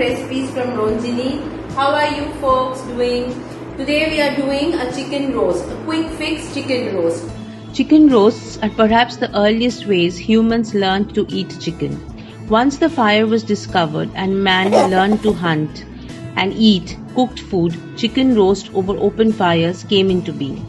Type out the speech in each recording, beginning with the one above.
recipes from Ronjini. How are you folks doing? Today we are doing a chicken roast, a quick fix chicken roast. Chicken roasts are perhaps the earliest ways humans learned to eat chicken. Once the fire was discovered and man learned to hunt and eat cooked food, chicken roast over open fires came into being.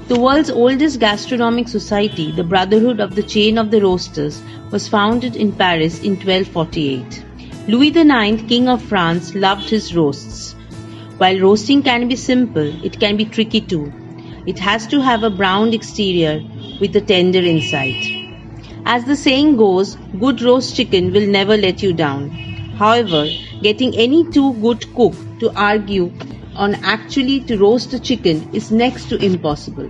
The world's oldest gastronomic society, the Brotherhood of the Chain of the Roasters, was founded in Paris in 1248. Louis IX, King of France, loved his roasts. While roasting can be simple, it can be tricky too. It has to have a browned exterior with a tender inside. As the saying goes, good roast chicken will never let you down. However, getting any too good cook to argue on actually to roast a chicken is next to impossible.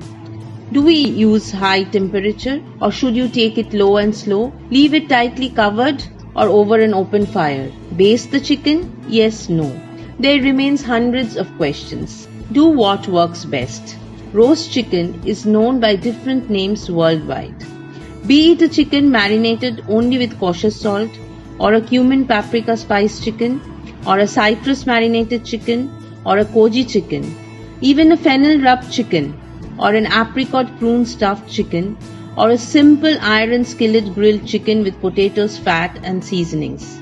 Do we use high temperature, or should you take it low and slow? Leave it tightly covered or over an open fire? Baste the chicken? Yes, no. There remains hundreds of questions. Do what works best. Roast chicken is known by different names worldwide. Be it a chicken marinated only with kosher salt, or a cumin paprika spice chicken, or a citrus marinated chicken, or a koji chicken, even a fennel rubbed chicken, or an apricot prune stuffed chicken, or a simple iron skillet grilled chicken with potatoes, fat and seasonings.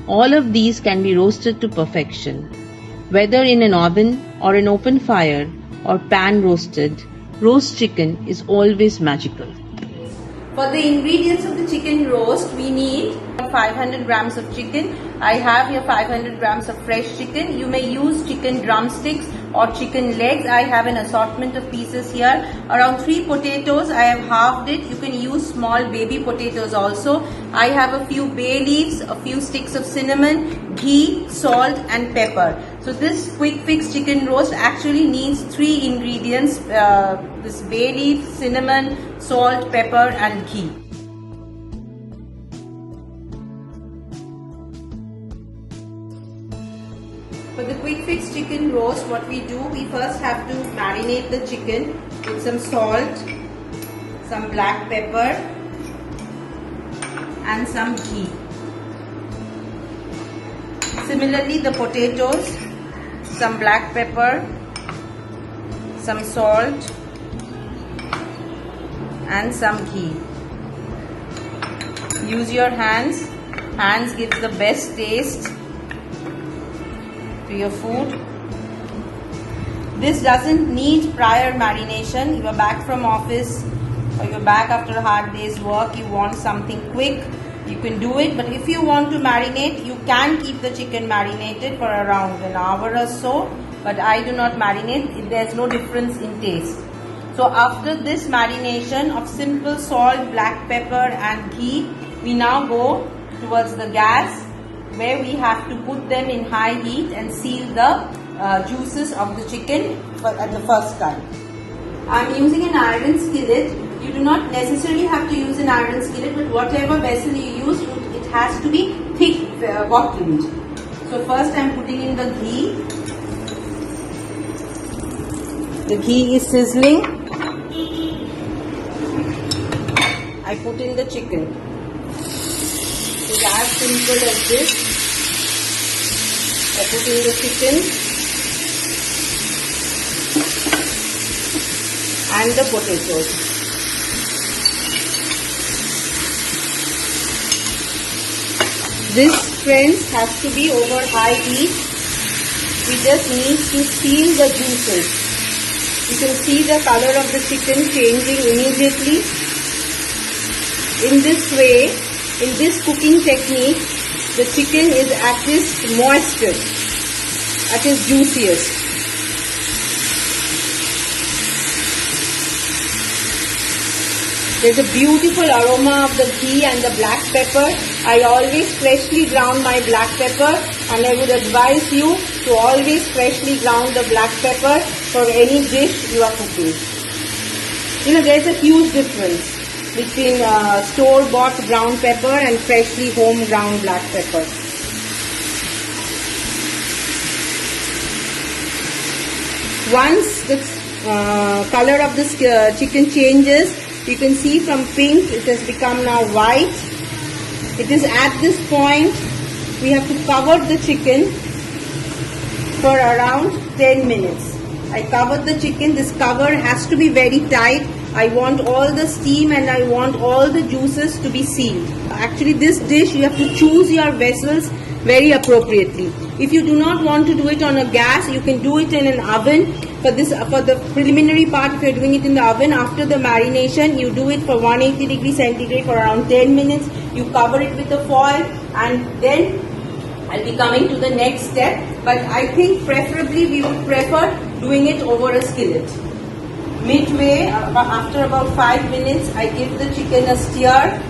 All of these can be roasted to perfection. Whether in an oven or an open fire or pan roasted, roast chicken is always magical. For the ingredients of the chicken roast, we need 500 grams of chicken. I have here 500 grams of fresh chicken. You may use chicken drumsticks or chicken legs. I have an assortment of pieces here. Around 3 potatoes, I have halved it. You can use small baby potatoes also. I have a few bay leaves, a few sticks of cinnamon, ghee, salt and pepper. So this quick fix chicken roast actually needs 3 ingredients, this bay leaf, cinnamon, salt, pepper and ghee. For the quick fix chicken roast, what we do, we first have to marinate the chicken with some salt, some black pepper and some ghee. Similarly, the potatoes, some black pepper, some salt and some ghee. Use your hands. Hands gives the best taste to your food. This doesn't need prior marination. You are back from office or you're back after a hard day's work, you want something quick, you can do it. But if you want to marinate, you can keep the chicken marinated for around an hour or so. But I do not marinate, there's no difference in taste. So after this marination of simple salt, black pepper and ghee, we now go towards the gas where we have to put them in high heat and seal the juices of the chicken at the first time. I am using an iron skillet. You do not necessarily have to use an iron skillet, but whatever vessel you use, it has to be thick, bottomed. So first I am putting in the ghee. The ghee is sizzling. I put in the chicken. It's as simple as this. I put in the chicken and the potatoes. This, friends, has to be over high heat. We just need to seal the juices. You can see the color of the chicken changing immediately. In this way, in this cooking technique, the chicken is at its moistest, at its juiciest. There's a beautiful aroma of the ghee and the black pepper. I always freshly ground my black pepper, and I would advise you to always freshly ground the black pepper for any dish you are cooking. You know, there's a huge difference between store-bought brown pepper and freshly home ground black pepper. Once the color of this chicken changes, you can see from pink it has become now white. It is at this point we have to cover the chicken for around 10 minutes. I covered the chicken. This cover has to be very tight. I want all the steam and I want all the juices to be sealed. Actually, this dish you have to choose your vessels very appropriately. If you do not want to do it on a gas, you can do it in an oven. For the preliminary part, if you are doing it in the oven, after the marination, you do it for 180 degrees centigrade for around 10 minutes. You cover it with the foil, and then I'll be coming to the next step. But I think preferably we would prefer doing it over a skillet. Midway, after about 5 minutes, I give the chicken a stir.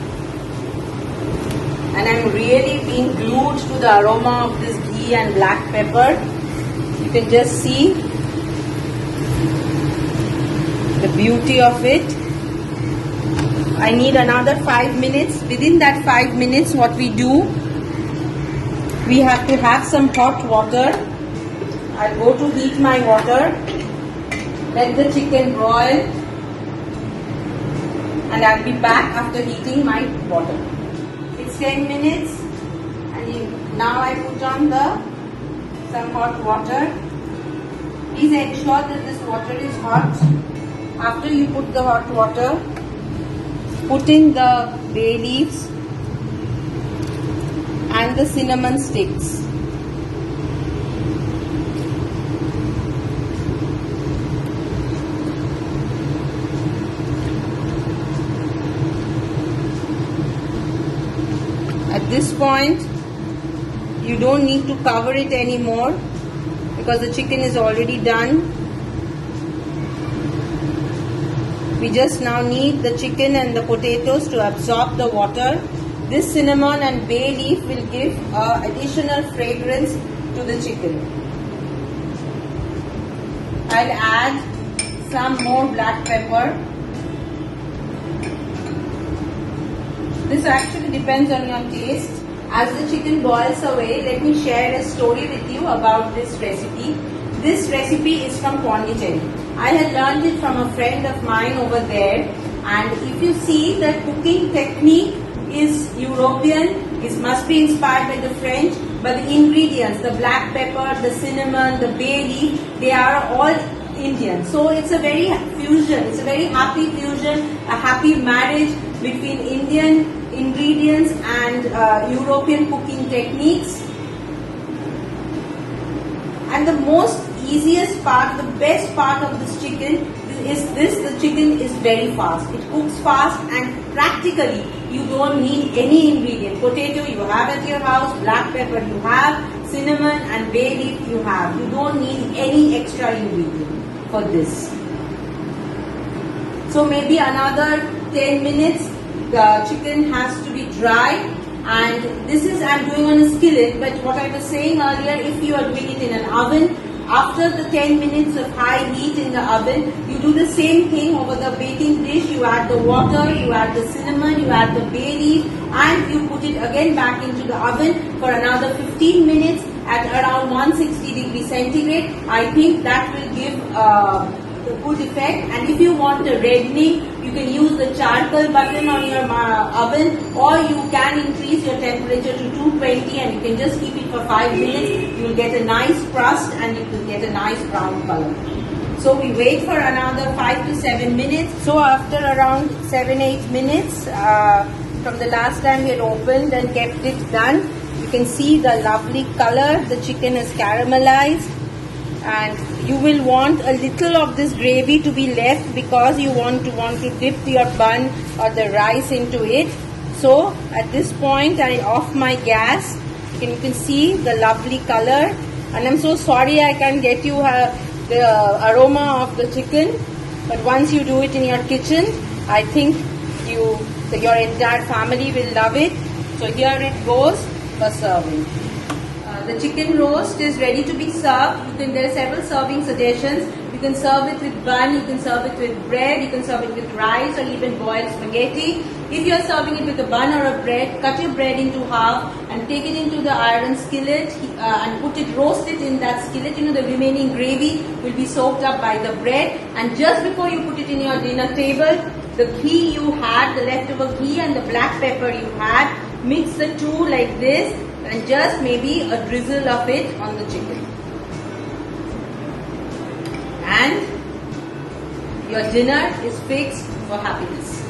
And I'm really being glued to the aroma of this ghee and black pepper. You can just see the beauty of it. I need another 5 minutes. Within that 5 minutes, what we do, we have to have some hot water. I'll go to heat my water. Let the chicken broil. And I'll be back after heating my water. It's 10 minutes. And now I put on some hot water. Please ensure that this water is hot. After you put the hot water, put in the bay leaves and the cinnamon sticks. At this point, you don't need to cover it anymore because the chicken is already done. We just now need the chicken and the potatoes to absorb the water. This cinnamon and bay leaf will give additional fragrance to the chicken. I'll add some more black pepper. This actually depends on your taste. As the chicken boils away, let me share a story with you about this recipe. This recipe is from Pondicherry. I had learned it from a friend of mine over there, and if you see, the cooking technique is European, it must be inspired by the French, but the ingredients, the black pepper, the cinnamon, the bay leaf, they are all Indian. So it's a very fusion, it's a very happy fusion, a happy marriage between Indian ingredients and European cooking techniques. And the most easiest part, the best part of this chicken is this: the chicken is very fast. It cooks fast, and practically you don't need any ingredient. Potato you have at your house, black pepper you have, cinnamon and bay leaf you have. You don't need any extra ingredient for this. So maybe another 10 minutes, the chicken has to be dry. And this is, I'm doing on a skillet, but what I was saying earlier, if you are doing it in an oven, after the 10 minutes of high heat in the oven, you do the same thing over the baking dish. You add the water, you add the cinnamon, you add the bay leaf, and you put it again back into the oven for another 15 minutes at around 160 degrees centigrade. I think that will give a good effect. And if you want a reddening, you can use the charcoal button on your oven, or you can increase your temperature to 220 and you can just keep it for 5 minutes. You will get a nice crust and you will get a nice brown color. So we wait for another 5 to 7 minutes. So after around 7-8 minutes from the last time we had opened and kept it done, you can see the lovely color. The chicken is caramelized, and you will want a little of this gravy to be left because you want to dip your bun or the rice into it. So at this point I off my gas. You can see the lovely color, and I'm so sorry I can't get you the aroma of the chicken, but once you do it in your kitchen, I think your entire family will love it. So here it goes for serving. The chicken roast is ready to be served. There are several serving suggestions. You can serve it with bun, you can serve it with bread, you can serve it with rice or even boiled spaghetti. If you are serving it with a bun or a bread, cut your bread into half and take it into the iron skillet and roast it in that skillet. The remaining gravy will be soaked up by the bread, and just before you put it in your dinner table, the ghee you had, the leftover ghee and the black pepper you had, Mix the two like this and just maybe a drizzle of it on the chicken. And your dinner is fixed for happiness.